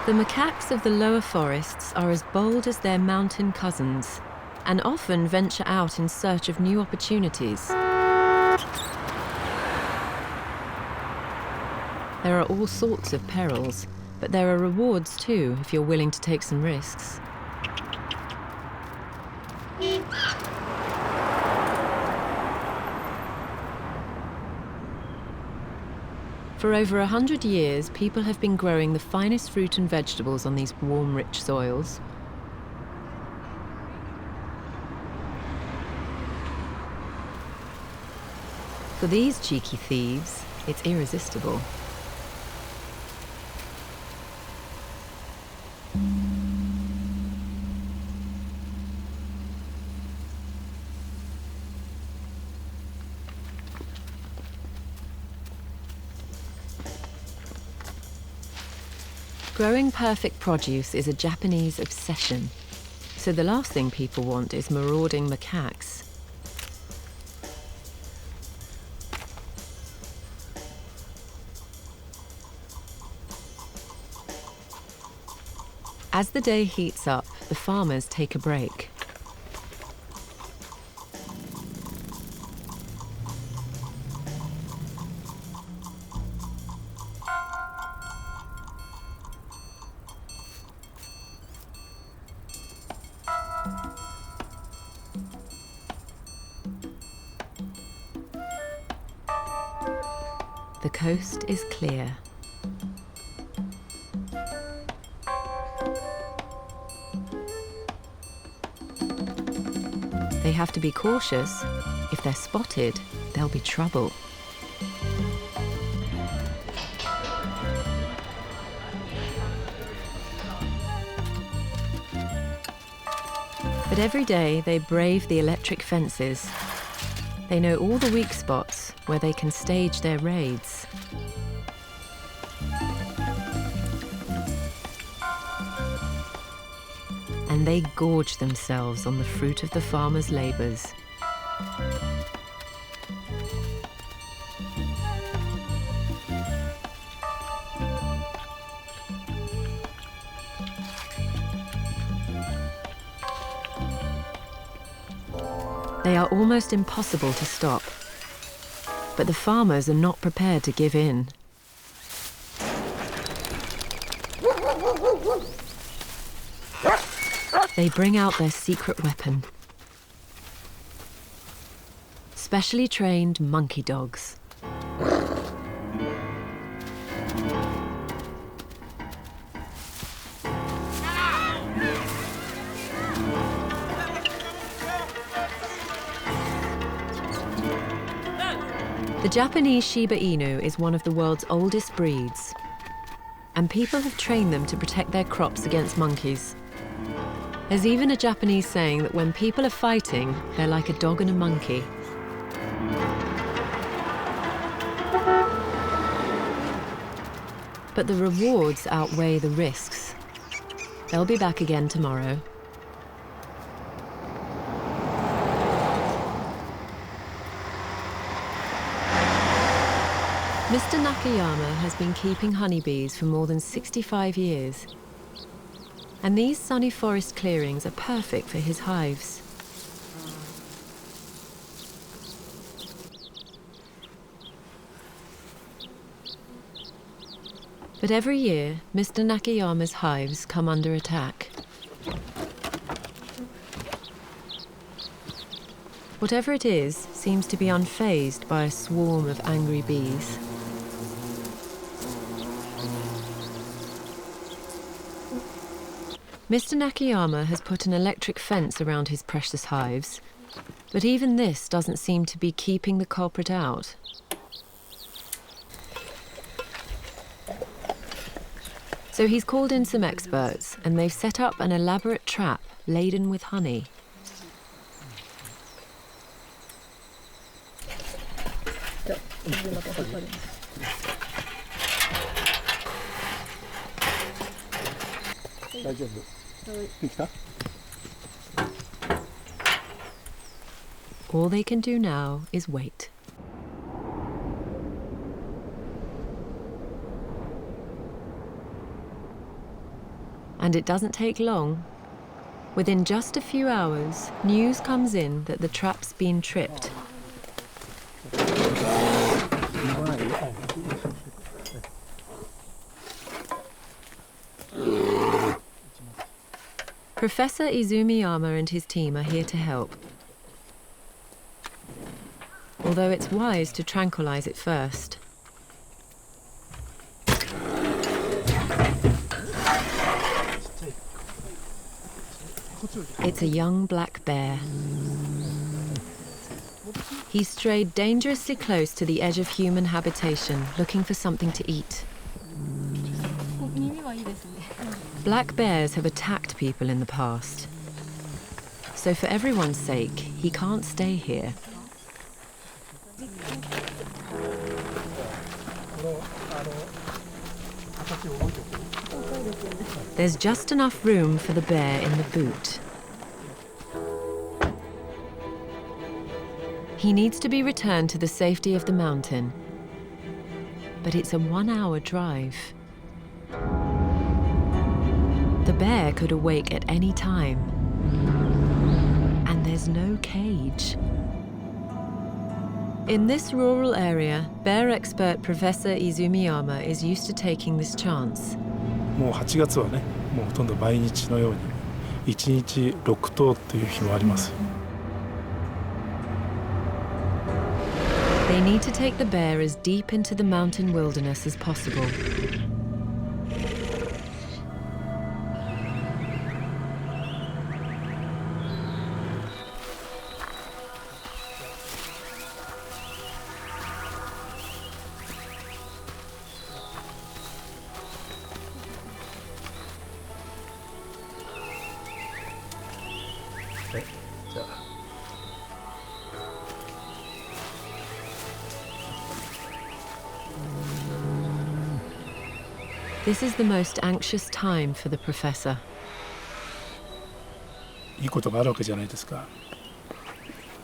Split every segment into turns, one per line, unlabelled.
The macaques of the lower forests are as bold as their mountain cousins and often venture out in search of new opportunities. There are all sorts of perils, but there are rewards too if you're willing to take some risks. For over 100 years, people have been growing the finest fruit and vegetables on these warm, rich soils. For these cheeky thieves, it's irresistible. Growing perfect produce is a Japanese obsession, so the last thing people want is marauding macaques. As the day heats up, the farmers take a break. The coast is clear. They have to be cautious. If they're spotted, there'll be trouble. But every day they brave the electric fences. They know all the weak spots where they can stage their raids. And they gorge themselves on the fruit of the farmers' labours. They are almost impossible to stop. But the farmers are not prepared to give in. They bring out their secret weapon. Specially trained monkey dogs. The Japanese Shiba Inu is one of the world's oldest breeds, and people have trained them to protect their crops against monkeys. There's even a Japanese saying that when people are fighting, they're like a dog and a monkey. But the rewards outweigh the risks. They'll be back again tomorrow. Mr. Nakayama has been keeping honeybees for more than 65 years. And these sunny forest clearings are perfect for his hives. But every year, Mr. Nakayama's hives come under attack. Whatever it is seems to be unfazed by a swarm of angry bees. Mr. Nakayama has put an electric fence around his precious hives, but even this doesn't seem to be keeping the culprit out. So he's called in some experts, and they've set up an elaborate trap laden with honey. All they can do now is wait. And it doesn't take long. Within just a few hours, news comes in that the trap's been tripped. Professor Izumiyama and his team are here to help. Although it's wise to tranquilize it first. It's a young black bear. He's strayed dangerously close to the edge of human habitation, looking for something to eat. Black bears have attacked people in the past. So for everyone's sake, he can't stay here. There's just enough room for the bear in the boot. He needs to be returned to the safety of the mountain. But it's a 1-hour drive. The bear could awake at any time. And there's no cage. In this rural area, bear expert Professor Izumiyama is used to taking this chance.
もう8月はね、もうほとんど毎日のように1日6頭という日もあります。
They need to take the bear as deep into the mountain wilderness as possible. This is the most anxious time for the professor.
いいことがあるわけじゃないですか。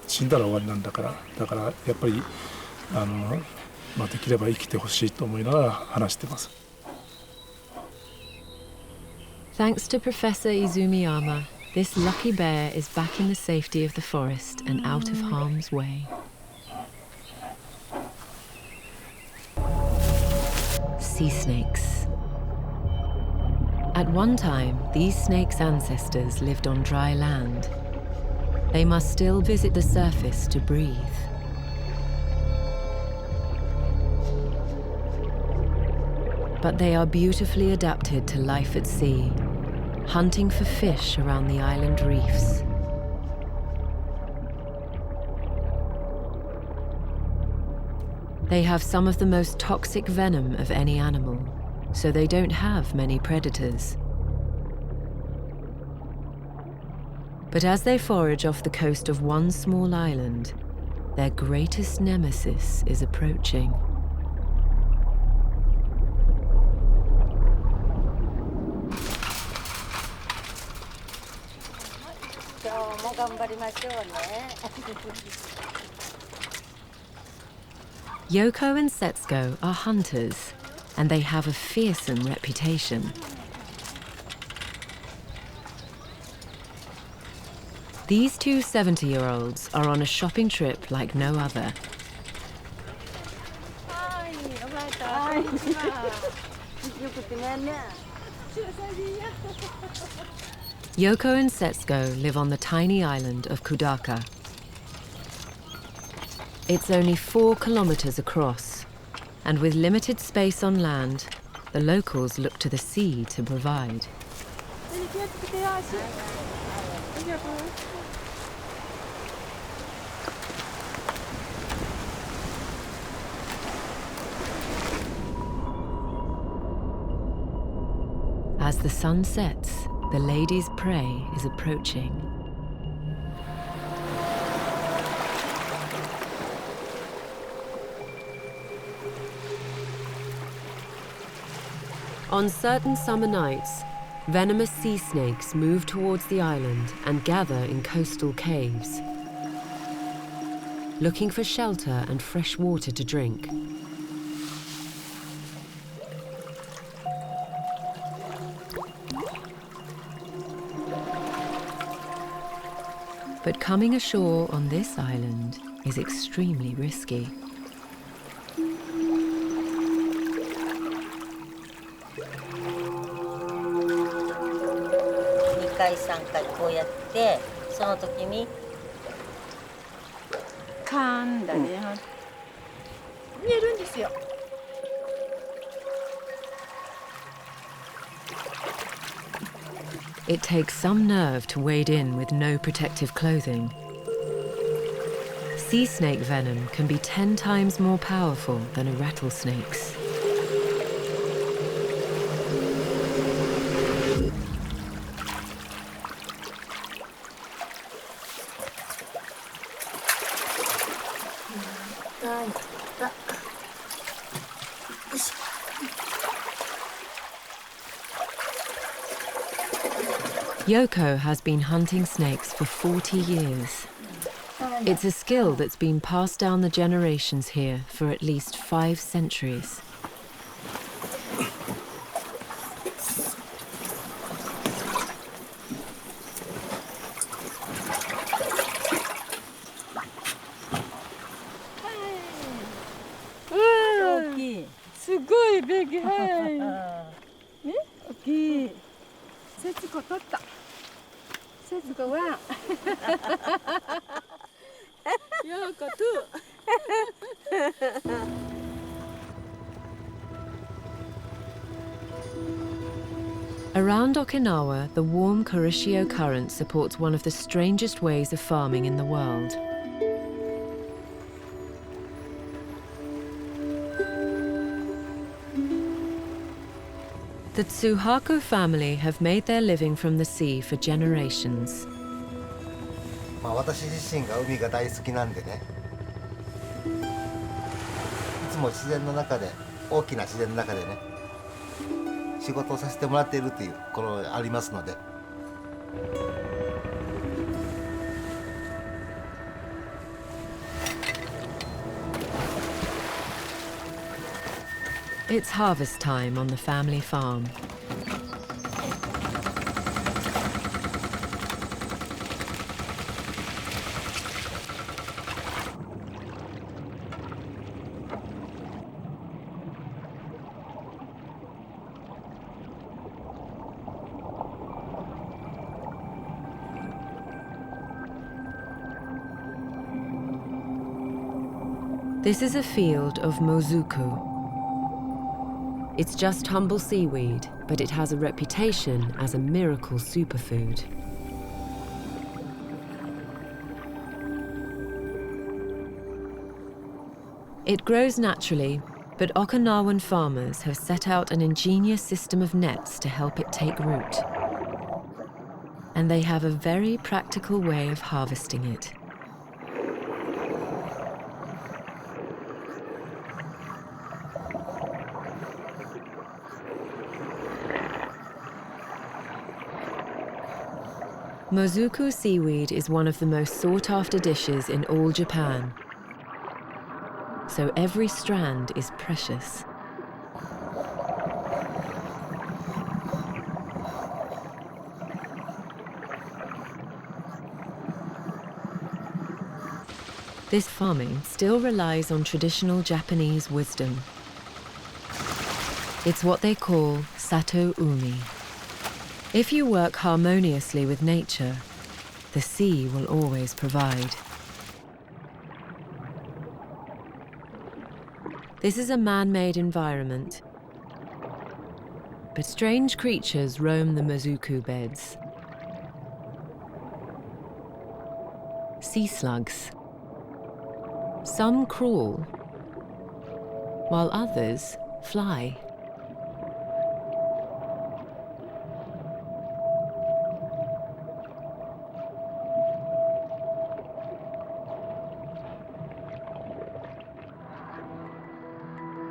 死んだら終わりなんだから、だからやっぱりできれば生きてほしいと思いながら話してます。
Thanks to Professor Izumiyama, this lucky bear is back in the safety of the forest and out of harm's way. Sea snakes. At one time, these snakes' ancestors lived on dry land. They must still visit the surface to breathe. But they are beautifully adapted to life at sea, hunting for fish around the island reefs. They have some of the most toxic venom of any animal, so they don't have many predators. But as they forage off the coast of one small island, their greatest nemesis is approaching. Yoko and Setsuko are hunters, and they have a fearsome reputation. These two 70-year-olds are on a shopping trip like no other. Yoko and Setsuko live on the tiny island of Kudaka. It's only 4 kilometers across, and with limited space on land, the locals look to the sea to provide. As the sun sets, the lady's prey is approaching. On certain summer nights, venomous sea snakes move towards the island and gather in coastal caves, looking for shelter and fresh water to drink. But coming ashore on this island is extremely risky.
2回3回こうやってその時に
カーンだね、見えるんですよ。
It takes some nerve to wade in with no protective clothing. Sea snake venom can be 10 times more powerful than a rattlesnake's. Yoko has been hunting snakes for 40 years. It's a skill that's been passed down the generations here for at least 5 centuries.
big head. ね、大きい。節子取った。節子は。ようこトゥ。
Around Okinawa, the warm Kurashio Current supports one of the strangest ways of farming in the world. The Tsuhako family have made their living from the sea for generations.
私自身が海が大好きなんでね、いつも自然の中で、大きな自然の中でね、仕事をさせてもらっているというころありますので。
It's harvest time on the family farm. This is a field of mozuku. It's just humble seaweed, but it has a reputation as a miracle superfood. It grows naturally, but Okinawan farmers have set out an ingenious system of nets to help it take root. And they have a very practical way of harvesting it. Mozuku seaweed is one of the most sought-after dishes in all Japan. So every strand is precious. This farming still relies on traditional Japanese wisdom. It's what they call sato umi. If you work harmoniously with nature, the sea will always provide. This is a man-made environment, but strange creatures roam the Mozuku beds. Sea slugs. Some crawl, while others fly.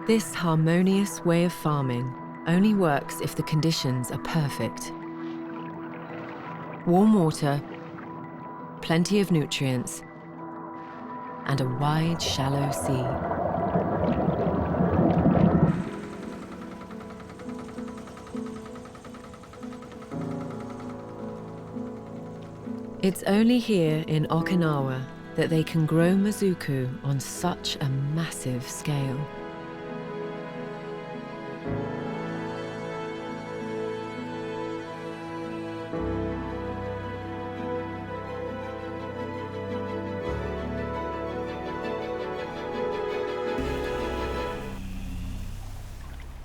This harmonious way of farming only works if the conditions are perfect. Warm water, plenty of nutrients, and a wide, shallow sea. It's only here in Okinawa that they can grow mizuku on such a massive scale.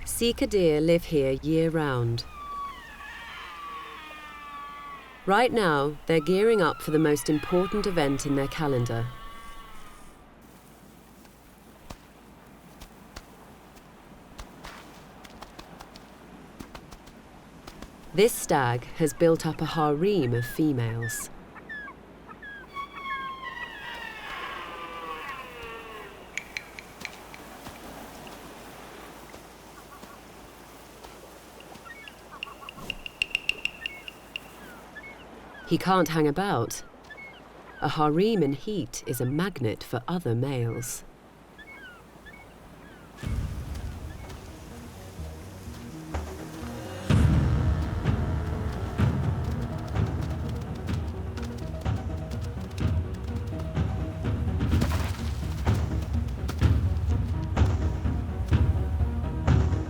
Sika deer live here year-round. Right now, they're gearing up for the most important event in their calendar. This stag has built up a harem of females. He can't hang about. A harem in heat is a magnet for other males.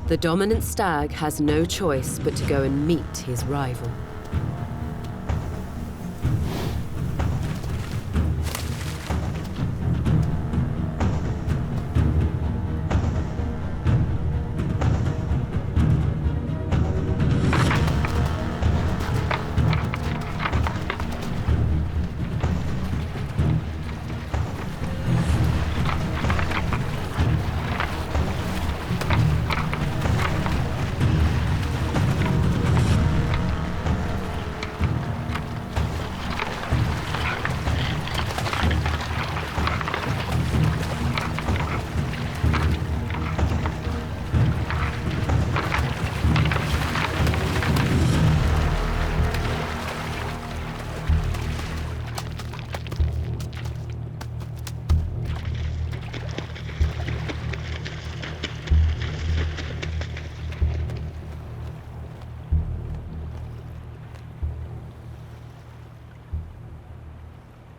The dominant stag has no choice but to go and meet his rival.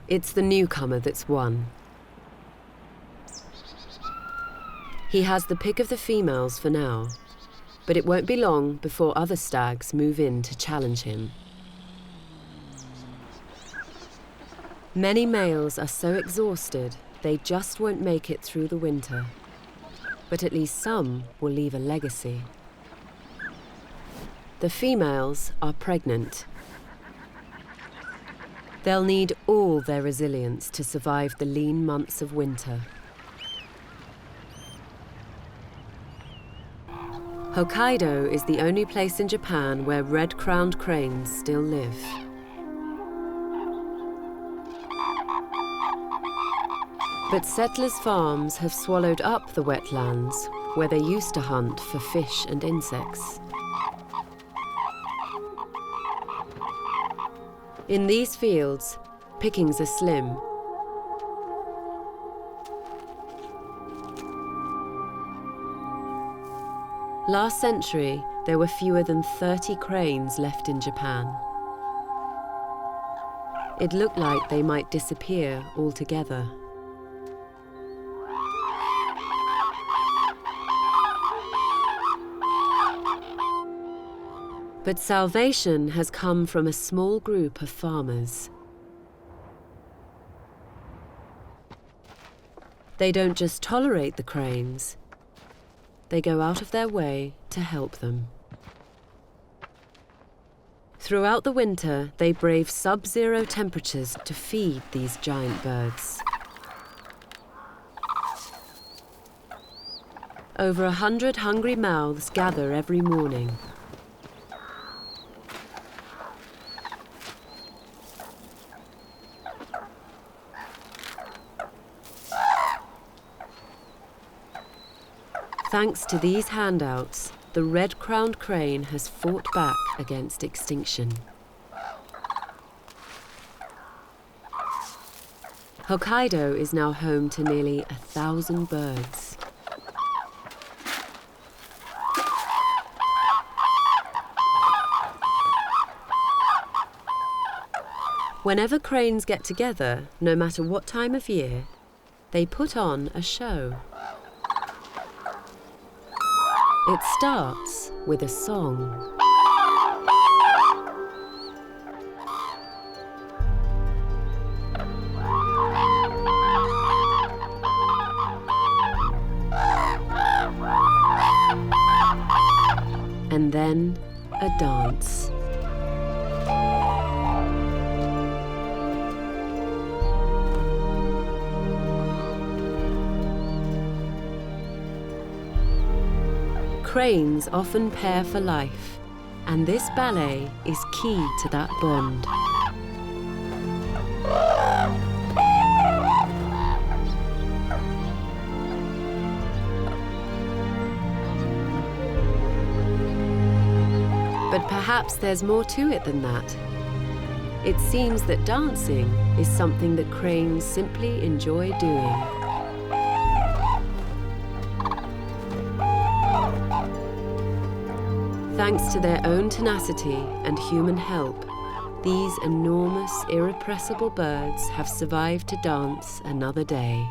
It's the newcomer that's won. He has the pick of the females for now, but it won't be long before other stags move in to challenge him. Many males are so exhausted they just won't make it through the winter, but at least some will leave a legacy. The females are pregnant. They'll need all their resilience to survive the lean months of winter. Hokkaido is the only place in Japan where red-crowned cranes still live. But settlers' farms have swallowed up the wetlands where they used to hunt for fish and insects. In these fields, pickings are slim. Last century, there were fewer than 30 cranes left in Japan. It looked like they might disappear altogether. But salvation has come from a small group of farmers. They don't just tolerate the cranes, they go out of their way to help them. Throughout the winter, they brave sub-zero temperatures to feed these giant birds. Over 100 hungry mouths gather every morning. Thanks to these handouts, the red-crowned crane has fought back against extinction. Hokkaido is now home to nearly 1,000 birds. Whenever cranes get together, no matter what time of year, they put on a show. It starts with a song. And then a dance. Cranes often pair for life, and this ballet is key to that bond. But perhaps there's more to it than that. It seems that dancing is something that cranes simply enjoy doing. Thanks to their own tenacity and human help, these enormous, irrepressible birds have survived to dance another day.